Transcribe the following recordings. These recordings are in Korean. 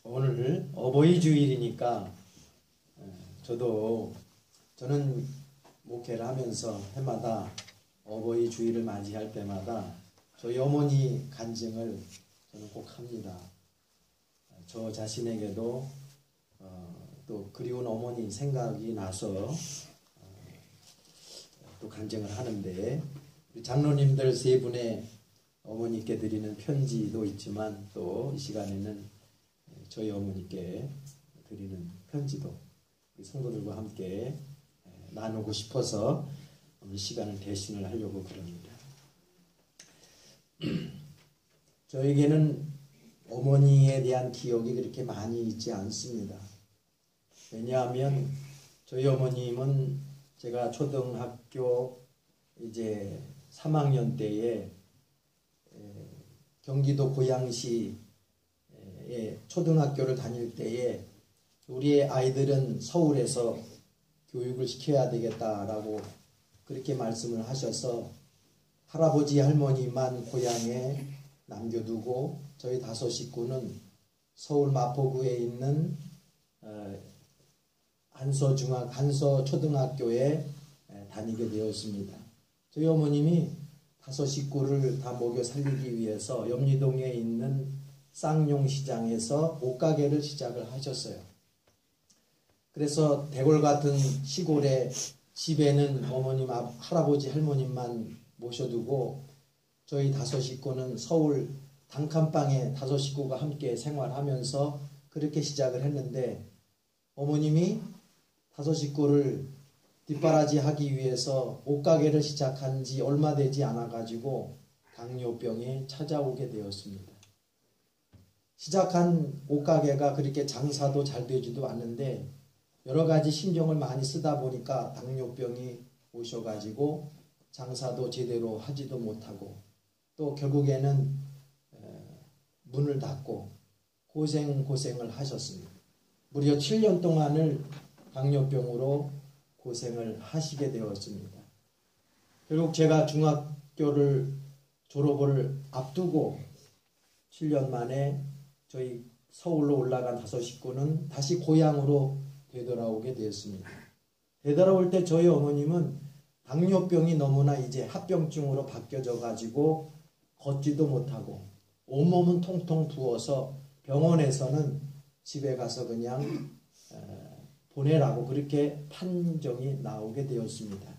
오늘 어버이 주일이니까 저는 목회를 하면서 해마다 어버이 주일을 맞이할 때마다 저희 어머니 간증을 저는 꼭 합니다. 저 자신에게도 또 그리운 어머니 생각이 나서 또 간증을 하는데, 우리 장로님들 세 분의 어머니께 드리는 편지도 있지만 또 이 시간에는 저희 어머니께 드리는 편지도 우리 성도들과 함께 나누고 싶어서 오늘 시간을 대신을 하려고 그럽니다. 저에게는 어머니에 대한 기억이 그렇게 많이 있지 않습니다. 왜냐하면 저희 어머님은 제가 초등학교 이제 3학년 때에 경기도 고양시에 초등학교를 다닐 때에 우리의 아이들은 서울에서 교육을 시켜야 되겠다라고 그렇게 말씀을 하셔서 할아버지 할머니만 고향에 남겨두고 저희 5 식구는 서울 마포구에 있는 한서초등학교에 다니게 되었습니다. 저희 어머님이 5 식구를 다 먹여 살리기 위해서 염리동에 있는 쌍용시장에서 옷가게를 시작을 하셨어요. 그래서 대골 같은 시골의 집에는 어머님, 할아버지, 할머님만 모셔두고 저희 5 식구는 서울 단칸방에 5 식구가 함께 생활하면서 그렇게 시작을 했는데, 어머님이 5 식구를 뒷바라지하기 위해서 옷가게를 시작한 지 얼마 되지 않아가지고 당뇨병이 찾아오게 되었습니다. 시작한 옷가게가 그렇게 장사도 잘 되지도 않는데 여러 가지 신경을 많이 쓰다 보니까 당뇨병이 오셔가지고 장사도 제대로 하지도 못하고 또 결국에는 문을 닫고 고생을 하셨습니다. 무려 7년 동안을 당뇨병으로 고생을 하시게 되었습니다. 결국 제가 중학교를 졸업을 앞두고 7년 만에 저희 서울로 올라간 5 식구는 다시 고향으로 되돌아오게 되었습니다. 되돌아올 때 저희 어머님은 당뇨병이 너무나 이제 합병증으로 바뀌어져 가지고 걷지도 못하고 온몸은 통통 부어서 병원에서는 집에 가서 그냥 보내라고 그렇게 판정이 나오게 되었습니다.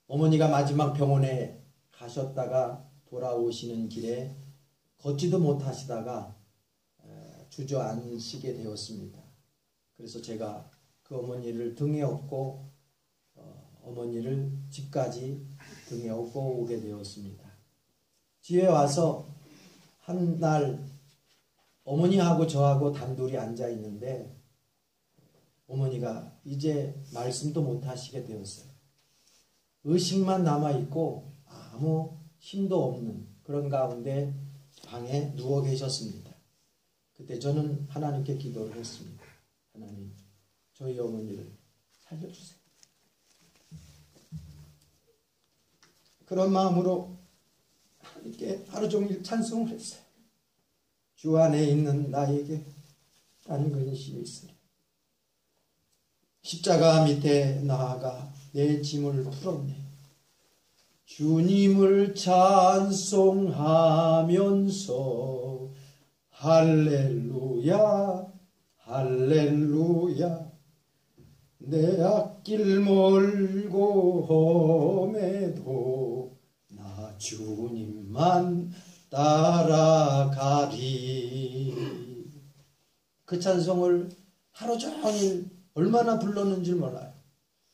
어머니가 마지막 병원에 가셨다가 돌아오시는 길에 걷지도 못하시다가 주저앉으시게 되었습니다. 그래서 제가 그 어머니를 등에 업고 어머니를 집까지 등에 업고 오게 되었습니다. 집에 와서 한 날 어머니하고 저하고 단둘이 앉아 있는데 어머니가 이제 말씀도 못 하시게 되었어요. 의식만 남아있고 아무 힘도 없는 그런 가운데 방에 누워 계셨습니다. 그때 저는 하나님께 기도를 했습니다. 하나님, 저희 어머니를 살려주세요. 그런 마음으로 하나님께 하루 종일 찬송을 했어요. 주 안에 있는 나에게 딴 근심이 있으리. 십자가 밑에 나아가 내 짐을 풀었네. 주님을 찬송하면서 할렐루야 할렐루야 내 앞길 멀고 험해도 나 주님만 따라가리. 그 찬송을 하루 종일 얼마나 불렀는지 몰라요.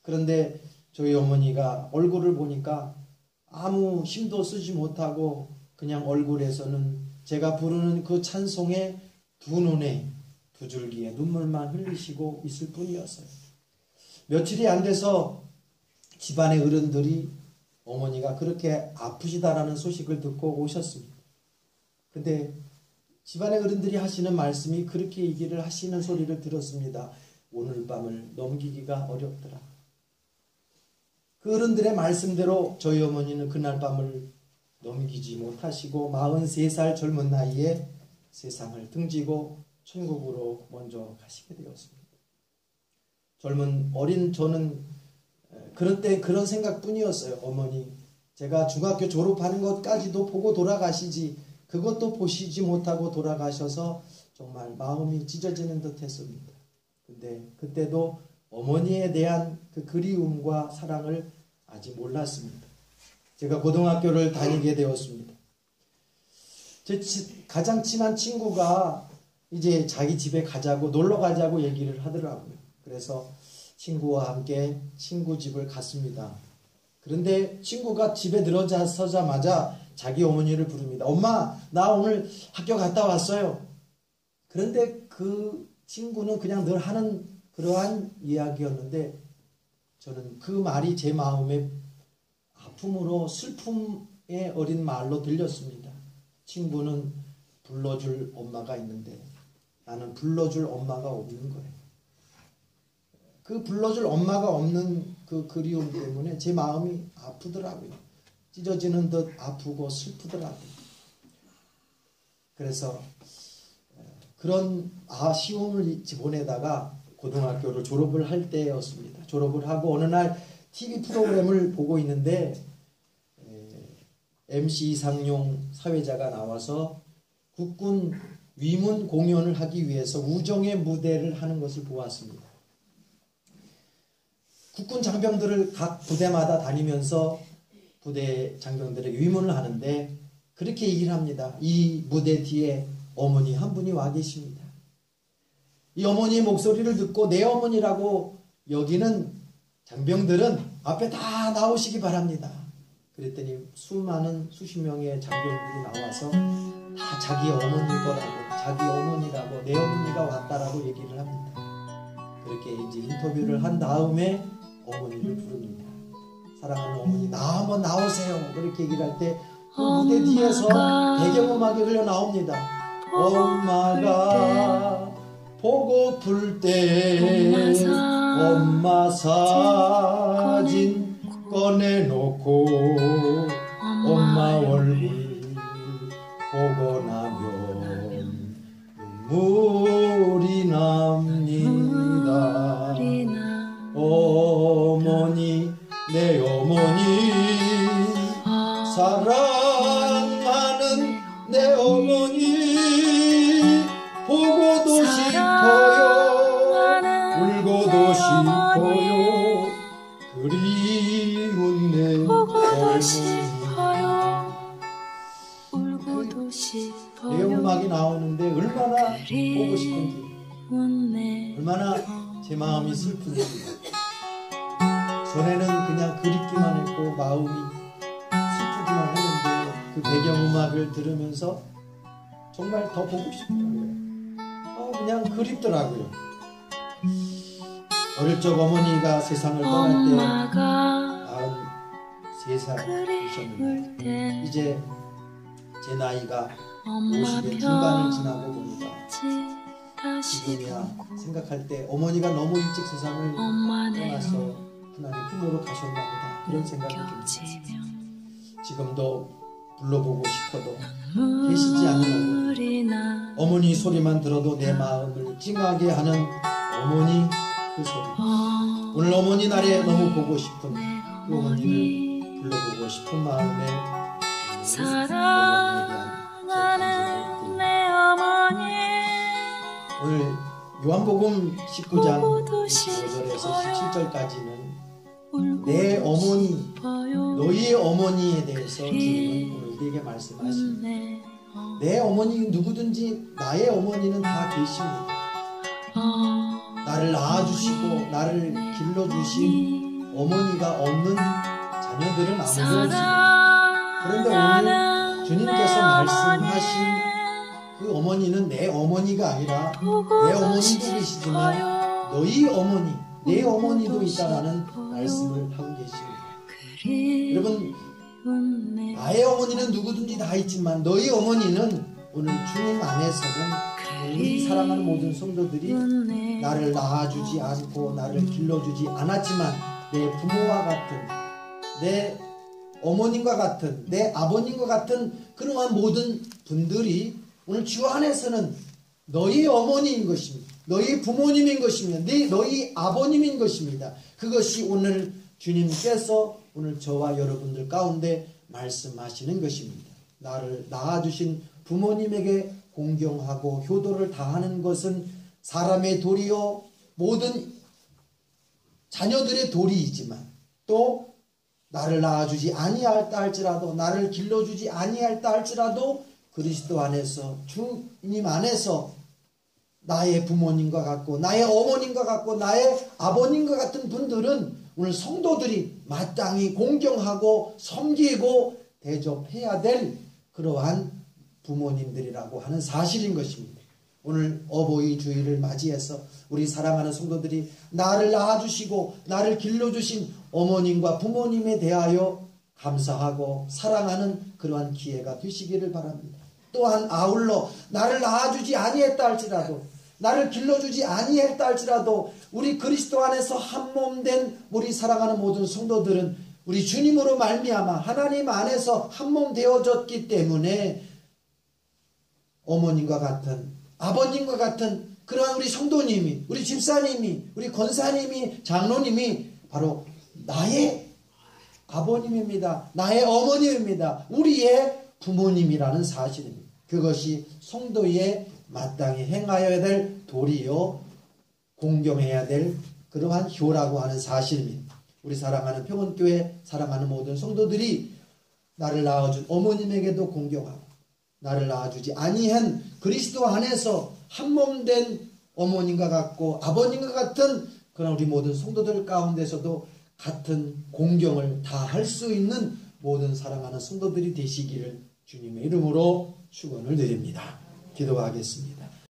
그런데 저희 어머니가 얼굴을 보니까 아무 힘도 쓰지 못하고 그냥 얼굴에서는 제가 부르는 그 찬송의 두 눈에 두 줄기의 눈물만 흘리시고 있을 뿐이었어요. 며칠이 안 돼서 집안의 어른들이 어머니가 그렇게 아프시다라는 소식을 듣고 오셨습니다. 근데 집안의 어른들이 하시는 말씀이 그렇게 얘기를 하시는 소리를 들었습니다. 오늘 밤을 넘기기가 어렵더라. 그 어른들의 말씀대로 저희 어머니는 그날 밤을 넘기지 못하시고 43살 젊은 나이에 세상을 등지고 천국으로 먼저 가시게 되었습니다. 젊은 어린 저는 그런 때 그런 생각뿐이었어요. 어머니, 제가 중학교 졸업하는 것까지도 보고 돌아가시지 그것도 보시지 못하고 돌아가셔서 정말 마음이 찢어지는 듯 했습니다. 근데 그때도 어머니에 대한 그 그리움과 사랑을 아직 몰랐습니다. 제가 고등학교를 다니게 되었습니다. 제 가장 친한 친구가 이제 자기 집에 가자고 놀러 가자고 얘기를 하더라고요. 그래서 친구와 함께 친구 집을 갔습니다. 그런데 친구가 집에 들어서자마자 자기 어머니를 부릅니다. 엄마, 나 오늘 학교 갔다 왔어요. 그런데 그 친구는 그냥 늘 하는 그러한 이야기였는데 저는 그 말이 제 마음에 아픔으로 슬픔의 어린 말로 들렸습니다. 친구는 불러줄 엄마가 있는데 나는 불러줄 엄마가 없는 거예요. 그 불러줄 엄마가 없는 그 그리움 때문에 제 마음이 아프더라고요. 찢어지는 듯 아프고 슬프더라고요. 그래서 그런 아쉬움을 보내다가 고등학교를 졸업을 할 때였습니다. 졸업을 하고 어느 날 TV 프로그램을 보고 있는데 MC 이상용 사회자가 나와서 국군 위문 공연을 하기 위해서 우정의 무대를 하는 것을 보았습니다. 국군 장병들을 각 부대마다 다니면서 부대 장병들에게 위문을 하는데 그렇게 얘기를 합니다. 이 무대 뒤에 어머니 한 분이 와 계십니다. 이 어머니의 목소리를 듣고 내 어머니라고 여기는 장병들은 앞에 다 나오시기 바랍니다. 그랬더니 수십 명의 장병들이 나와서 다 자기 어머니일 거라고, 자기 어머니라고, 내 어머니가 왔다라고 얘기를 합니다. 그렇게 이제 인터뷰를 한 다음에 어머니를 부릅니다. 사랑하는 어머니, 나 한번 나오세요. 그렇게 얘기를 할 때 그 무대 뒤에서 배경음악이 흘러나옵니다. 엄마가 보고플 때 엄마 사진 꺼내놓고 엄마 얼굴 보고 나면 눈물이 납니다. 어머니, 내 어머니, 사랑하는 내 어머니, 보고도 싶어요, 울고도 싶어요, 그리운 내 어머니. 내음악이 나오는데 얼마나 보고 싶은지, 얼마나 제 마음이 슬픈지. 전에는 그냥 그립기만 했고 마음이 슬프기만 했는데 그 배경음악을 들으면서 정말 더 보고 싶더라고요. 그냥 그립더라고요. 어릴 적 어머니가 세상을 떠날 때 93살이셨는데 이제 제 나이가 50의 중반을 지나고 보니까 지금이야 생각할 때 어머니가 너무 일찍 세상을 떠나서 하나님 품으로 가셨나 보다, 그런 생각이 듭니다. 지금도 불러보고 싶어도 계시지 않는 어머니 소리만 들어도 내 마음을 찡하게 하는 어머니 그 소리. 오늘 어머니 날에 너무 보고 싶은 그 어머니를 불러보고 싶은 마음에 오늘 요한복음 19장 15절에서 17절까지는 내 어머니, 너희의 어머니에 대해서 주님은 오늘 우리에게 말씀하십니다. 내 어머니 누구든지 나의 어머니는 다 계십니다. 나를 낳아주시고 나를 길러주신 어머니가 없는 자녀들은 아무도 없습니다. 그런데 오늘 주님께서 말씀하신 그 어머니는 내 어머니가 아니라 내 어머니도 계시지만 너희 어머니, 내 어머니도 있다라는 말씀을 하고 계십니다. 여러분, 나의 어머니는 누구든지 다 있지만 너희 어머니는 오늘 주님 안에서는 우리 사랑하는 모든 성도들이 나를 낳아주지 않고 나를 길러주지 않았지만 내 부모와 같은, 내 어머님과 같은, 내 아버님과 같은 그러한 모든 분들이 오늘 주 안에서는 너희 어머니인 것입니다. 너희 부모님인 것입니다. 너희 아버님인 것입니다. 그것이 오늘 주님께서 오늘 저와 여러분들 가운데 말씀하시는 것입니다. 나를 낳아주신 부모님에게 공경하고 효도를 다하는 것은 사람의 도리요 모든 자녀들의 도리이지만 또 나를 낳아주지 아니할다 할지라도 나를 길러주지 아니할다 할지라도 그리스도 안에서 주님 안에서 나의 부모님과 같고 나의 어머님과 같고 나의 아버님과 같은 분들은 오늘 성도들이 마땅히 공경하고 섬기고 대접해야 될 그러한 부모님들이라고 하는 사실인 것입니다. 오늘 어버이 주일을 맞이해서 우리 사랑하는 성도들이 나를 낳아주시고 나를 길러주신 어머님과 부모님에 대하여 감사하고 사랑하는 그러한 기회가 되시기를 바랍니다. 또한 아울러 나를 낳아주지 아니했다 할지라도 나를 길러주지 아니했다 할지라도 우리 그리스도 안에서 한몸된 우리 사랑하는 모든 성도들은 우리 주님으로 말미암아 하나님 안에서 한몸 되어졌기 때문에 어머님과 같은 아버님과 같은 그러한 우리 성도님이 우리 집사님이 우리 권사님이 장로님이 바로 나의 아버님입니다. 나의 어머님입니다. 우리의 부모님이라는 사실입니다. 그것이 성도의 마땅히 행하여야 될 도리요 공경해야 될 그러한 효라고 하는 사실입니다. 우리 사랑하는 평원교회 사랑하는 모든 성도들이 나를 낳아준 어머님에게도 공경하고 나를 낳아주지 아니한 그리스도 안에서 한몸된 어머님과 같고 아버님과 같은 그런 우리 모든 성도들 가운데서도 같은 공경을 다 할 수 있는 모든 사랑하는 성도들이 되시기를 주님의 이름으로 축원을 드립니다. 기도하겠습니다.